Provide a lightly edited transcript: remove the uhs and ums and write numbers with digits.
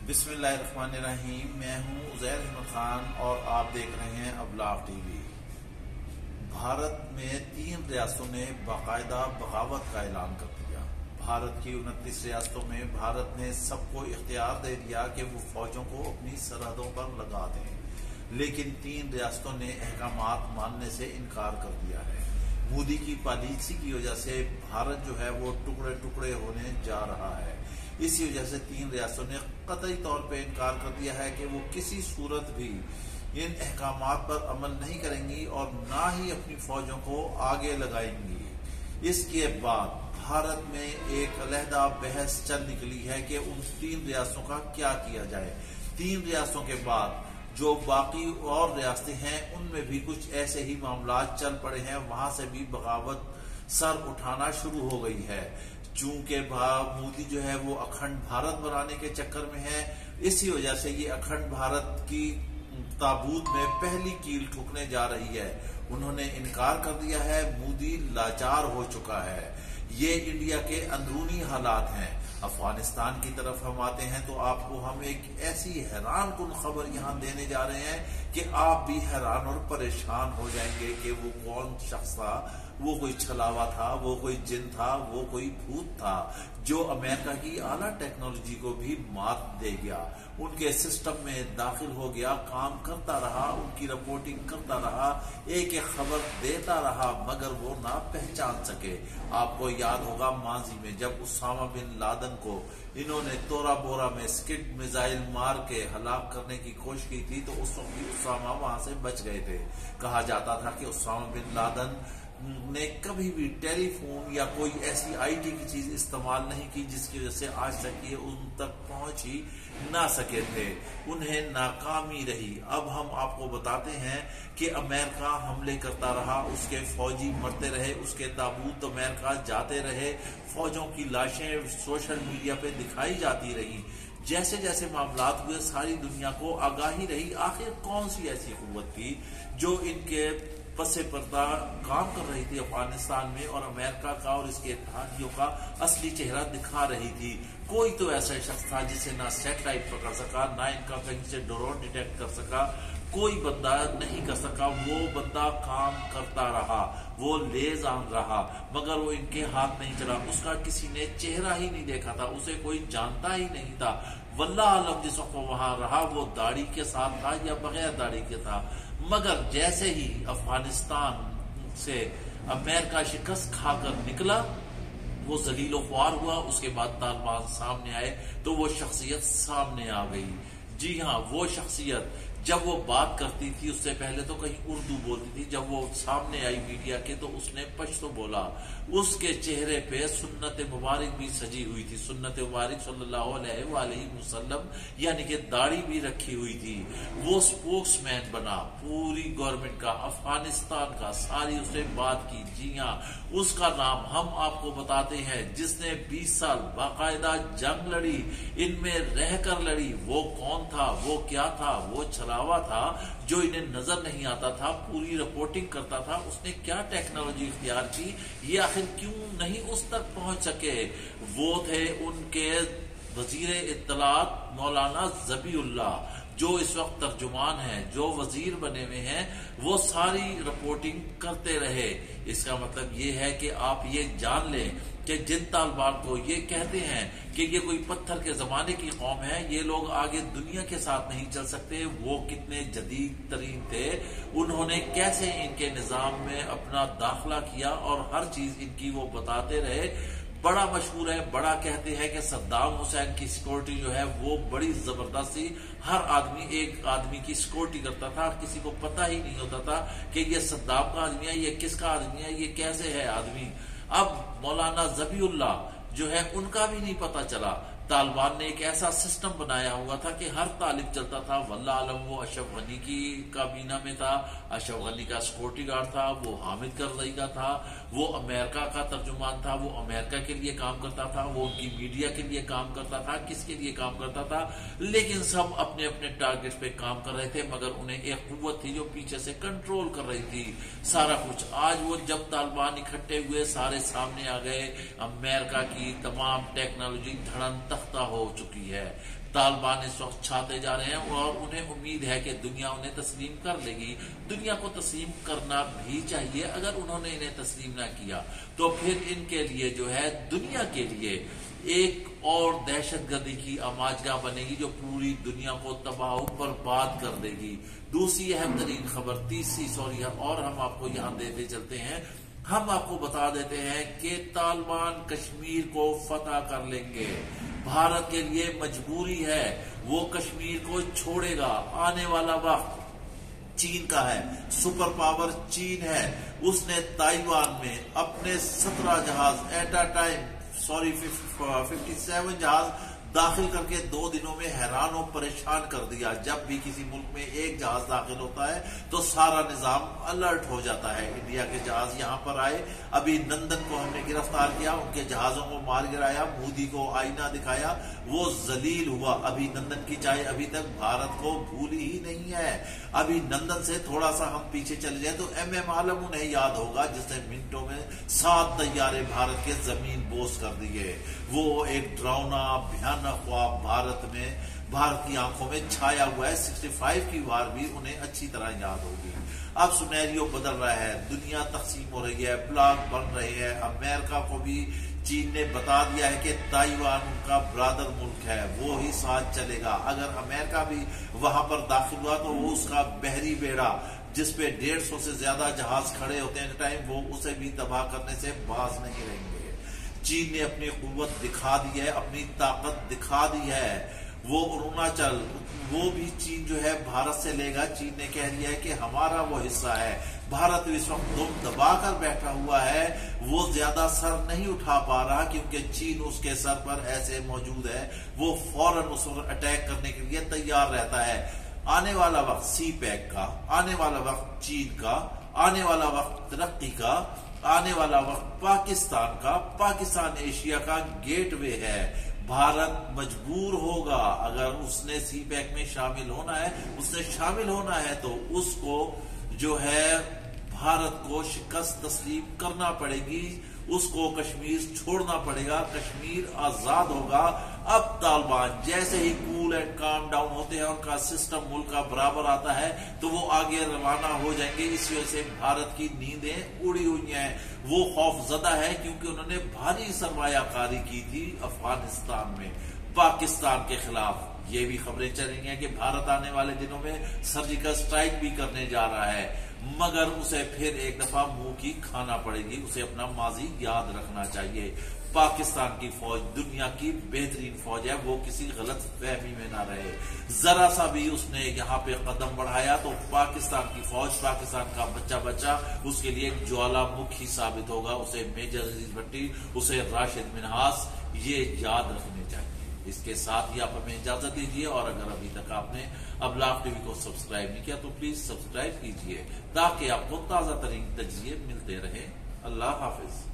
बिस्मिल्लाहिर्रहमानिर्रहीम। मैं हूं उज़ैर अहमद खान और आप देख रहे हैं अबलाग टीवी। भारत में 3 रियासतों ने बाकायदा बगावत का ऐलान कर दिया। भारत की 29 रियासतों में भारत ने सबको इख्तियार दे दिया कि वो फौजों को अपनी सरहदों पर लगा दें, लेकिन 3 रियासतों ने अहकामात मानने से इनकार कर दिया है। मोदी की पॉलिसी की वजह से भारत जो है वो टुकड़े टुकड़े होने जा रहा है। इसी वजह से 3 रियासतों ने कतई तौर पे इनकार कर दिया है कि वो किसी सूरत भी इन अहकामात पर अमल नहीं करेंगी और ना ही अपनी फौजों को आगे लगाएंगी। इसके बाद भारत में एक अलहदा बहस चल निकली है कि उन 3 रियासतों का क्या किया जाए। 3 रियासतों के बाद जो बाकी और रियासतें हैं उनमें भी कुछ ऐसे ही मामला चल पड़े हैं, वहां से भी बगावत सर उठाना शुरू हो गई है। चूंकि मोदी जो है वो अखंड भारत बनाने के चक्कर में है, इसी वजह से ये अखंड भारत की ताबूत में पहली कील ठुकने जा रही है। उन्होंने इनकार कर दिया है। मोदी लाचार हो चुका है। ये इंडिया के अंदरूनी हालात हैं। अफगानिस्तान की तरफ हम आते हैं तो आपको हम एक ऐसी हैरान कुन खबर यहाँ देने जा रहे हैं कि आप भी हैरान और परेशान हो जाएंगे कि वो कौन शख्स था। वो कोई छलावा था, वो कोई जिन था, वो कोई भूत था जो अमेरिका की आला टेक्नोलॉजी को भी मात दे गया, उनके सिस्टम में दाखिल हो गया, काम करता रहा, उनकी रिपोर्टिंग करता रहा, एक एक खबर देता रहा, मगर वो ना पहचान सके। आपको याद होगा माजी में जब उसामा बिन लादेन को इन्होंने तोरा बोरा में स्किड मिसाइल मार के हलाक करने की कोशिश की थी, तो उस वक्त भी उसामा वहां से बच गए थे। कहा जाता था कि उसामा बिन लादेन ने कभी भी टेलीफोन या कोई ऐसी आईटी की चीज इस्तेमाल नहीं की जिसकी वजह से आज तक ये उन तक पहुंच ही ना सके थे। उन्हें नाकामी रही। अब हम आपको बताते हैं कि अमेरिका हमले करता रहा, उसके फौजी मरते रहे, उसके ताबूत अमेरिका जाते रहे, फौजों की लाशें सोशल मीडिया पे दिखाई जाती रही। जैसे जैसे मामलात हुए सारी दुनिया को आगाही रही। आखिर कौन सी ऐसी कुव्वत थी जो इनके पसे पर्दा काम कर रही थी अफगानिस्तान में और अमेरिका का और इसके इत्तेहादियों का असली चेहरा दिखा रही थी। कोई तो ऐसा शख्स था जिसे ना सैटेलाइट पकड़ सका, ना इनका कहीं से ड्रोन डिटेक्ट कर सका, कोई बंदा नहीं कर सका। वो बंदा काम करता रहा, वो लेज़ान रहा, मगर वो इनके हाथ नहीं चला। उसका किसी ने चेहरा ही नहीं देखा था, उसे कोई जानता ही नहीं था। वल्लाह आलम जिस वक्त वहां रहा वो दाढ़ी के साथ था या बगैर दाढ़ी के था। मगर जैसे ही अफगानिस्तान से अमेरिका शिकस्त खाकर निकला, वो जलीलो ख्वार हुआ, उसके बाद तालिबान सामने आए तो वो शख्सियत सामने आ गई। जी हाँ, वो शख्सियत जब वो बात करती थी उससे पहले तो कहीं उर्दू बोलती थी, जब वो सामने आई मीडिया के तो उसने पश्तो बोला। उसके चेहरे पे सुन्नत मुबारक भी सजी हुई थी, सुन्नत मुबारक सल्लल्लाहु अलैहि वसल्लम, यानी कि दाढ़ी भी रखी हुई थी। वो स्पोक्समैन बना पूरी गवर्नमेंट का, अफगानिस्तान का, सारी उसने बात की। जी हाँ, उसका नाम हम आपको बताते हैं, जिसने 20 साल बाकायदा जंग लड़ी, इनमें रहकर लड़ी। वो कौन था, वो क्या था? वो छलावा था जो इन्हें नजर नहीं आता था, पूरी रिपोर्टिंग करता था। उसने क्या टेक्नोलॉजी इख्तियार की, ये आखिर क्यों नहीं उस तक पहुंच सके? वो थे उनके वजीर इत्तलात मौलाना ज़बीउल्लाह, जो इस वक्त तर्जुमान हैं, जो वजीर बने हुए हैं। वो सारी रिपोर्टिंग करते रहे। इसका मतलब ये है कि आप ये जान लें कि जिन तालिबान को ये कहते हैं कि ये कोई पत्थर के जमाने की कौम है, ये लोग आगे दुनिया के साथ नहीं चल सकते, वो कितने जदीद तरीन थे, उन्होंने कैसे इनके निजाम में अपना दाखिला किया और हर चीज इनकी वो बताते रहे। बड़ा मशहूर है, बड़ा कहते हैं कि सद्दाम हुसैन की सिक्योरिटी जो है वो बड़ी जबरदस्त थी। हर आदमी एक आदमी की सिक्योरिटी करता था, किसी को पता ही नहीं होता था कि ये सद्दाम का आदमी है, ये किसका आदमी है, ये कैसे है आदमी। अब मौलाना ज़बीउल्लाह जो है उनका भी नहीं पता चला। तालिबान ने एक ऐसा सिस्टम बनाया हुआ था कि हर तालिब चलता था। वल्लाह आलम वो अशरफ गनी की काबीना में था, अशरफ गनी का सिक्योरिटी गार्ड था, वो हामिद करजई का था, वो अमेरिका का तर्जुमान था, वो अमेरिका के लिए काम करता था, वो उनकी मीडिया के लिए काम करता था, किसके लिए काम करता था, लेकिन सब अपने अपने टारगेट पे काम कर रहे थे, मगर उन्हें एक कुव्वत थी जो पीछे से कंट्रोल कर रही थी सारा कुछ। आज वो जब तालिबान इकट्ठे हुए, सारे सामने आ गए, अमेरिका की तमाम टेक्नोलॉजी धड़न तख्ता हो चुकी है। तालिबान इस वक्त छाते जा रहे हैं और उन्हें उम्मीद है कि दुनिया उन्हें तस्लीम कर लेगी। दुनिया को तस्लीम करना भी चाहिए। अगर उन्होंने इन्हें तस्लीम ना किया तो फिर इनके लिए जो है दुनिया के लिए एक और दहशतगर्दी की आमाजगाह बनेगी जो पूरी दुनिया को तबाह बर्बाद कर देगी। दूसरी अहम तरीन खबर, तीसरी सॉरी, और हम आपको यहां देते चलते हैं। हम आपको बता देते हैं कि तालिबान कश्मीर को फतह कर लेंगे। भारत के लिए मजबूरी है, वो कश्मीर को छोड़ेगा। आने वाला वक्त चीन का है, सुपर पावर चीन है। उसने ताइवान में अपने 17 जहाज एट अ टाइम 57 जहाज दाखिल करके 2 दिनों में हैरान और परेशान कर दिया। जब भी किसी मुल्क में एक जहाज दाखिल होता है तो सारा निजाम अलर्ट हो जाता है। इंडिया के जहाज यहां पर आए, अभी नंदन को हमने गिरफ्तार किया, उनके जहाजों को मार गिराया, मोदी को आईना दिखाया, वो जलील हुआ। अभी नंदन की चाय अभी तक भारत को भूली ही नहीं है। अभी नंदन से थोड़ा सा हम पीछे चले जाए तो MM आलम उन्हें याद होगा, जिसने मिनटों में 7 तैयारे भारत के जमीन बोस कर दिए। वो एक डरावना भयानक ख्वाब भारत की आंखों में छाया हुआ है। 65 की वार भी उन्हें अच्छी तरह याद होगी। अब सुनैरियो बदल रहा है, दुनिया तकसीम हो रही है, ब्लॉक बन रहे हैं। अमेरिका को भी चीन ने बता दिया है कि ताइवान उनका ब्रादर मुल्क है, वो ही साथ चलेगा। अगर अमेरिका भी वहां पर दाखिल हुआ तो वो उसका बहरी बेड़ा जिसपे 150 से ज्यादा जहाज खड़े होते हैं टाइम, वो उसे भी तबाह करने से बाज नहीं रहेंगे। चीन ने अपनी कुव्वत दिखा दी है, अपनी ताकत दिखा दी है। वो अरुणाचल, वो भी चीन जो है भारत से लेगा। चीन ने कह दिया है कि हमारा वो हिस्सा है। भारत इस वक्त दुम दबाकर बैठा हुआ है, वो ज्यादा सर नहीं उठा पा रहा क्योंकि चीन उसके सर पर ऐसे मौजूद है, वो फौरन उस पर अटैक करने के लिए तैयार रहता है। आने वाला वक्त CPEC का, आने वाला वक्त चीन का, आने वाला वक्त तरक्की का, आने वाला वक्त पाकिस्तान का। पाकिस्तान एशिया का गेटवे है। भारत मजबूर होगा, अगर उसने CPEC में शामिल होना है, उसने शामिल होना है तो उसको जो है भारत को शिकस्त तस्लीम करना पड़ेगी, उसको कश्मीर छोड़ना पड़ेगा, कश्मीर आजाद होगा। अब तालिबान जैसे ही कूल एंड काम डाउन होते हैं, उनका सिस्टम मुल्क का बराबर आता है तो वो आगे रवाना हो जाएंगे। इस वजह से भारत की नींदें उड़ी हुई हैं। वो खौफजदा है क्योंकि उन्होंने भारी सरमायाकारी की थी अफगानिस्तान में पाकिस्तान के खिलाफ। ये भी खबरें चल रही हैं कि भारत आने वाले दिनों में सर्जिकल स्ट्राइक भी करने जा रहा है, मगर उसे फिर एक दफा मुंह की खाना पड़ेगी। उसे अपना माजी याद रखना चाहिए। पाकिस्तान की फौज दुनिया की बेहतरीन फौज है, वो किसी गलत फहमी में ना रहे। जरा सा भी उसने यहाँ पे कदम बढ़ाया तो पाकिस्तान की फौज, पाकिस्तान का बच्चा उसके लिए एक ज्वालामुखी साबित होगा। उसे मेजर अजीज भट्टी, उसे राशिद मिन्हास, ये याद रखने चाहिए। इसके साथ ही आप हमें इजाजत दीजिए, और अगर अभी तक आपने अबलाग टीवी को सब्सक्राइब नहीं किया तो प्लीज सब्सक्राइब कीजिए ताकि आपको ताजा तरीन तजिए मिलते रहे। अल्लाह हाफिज।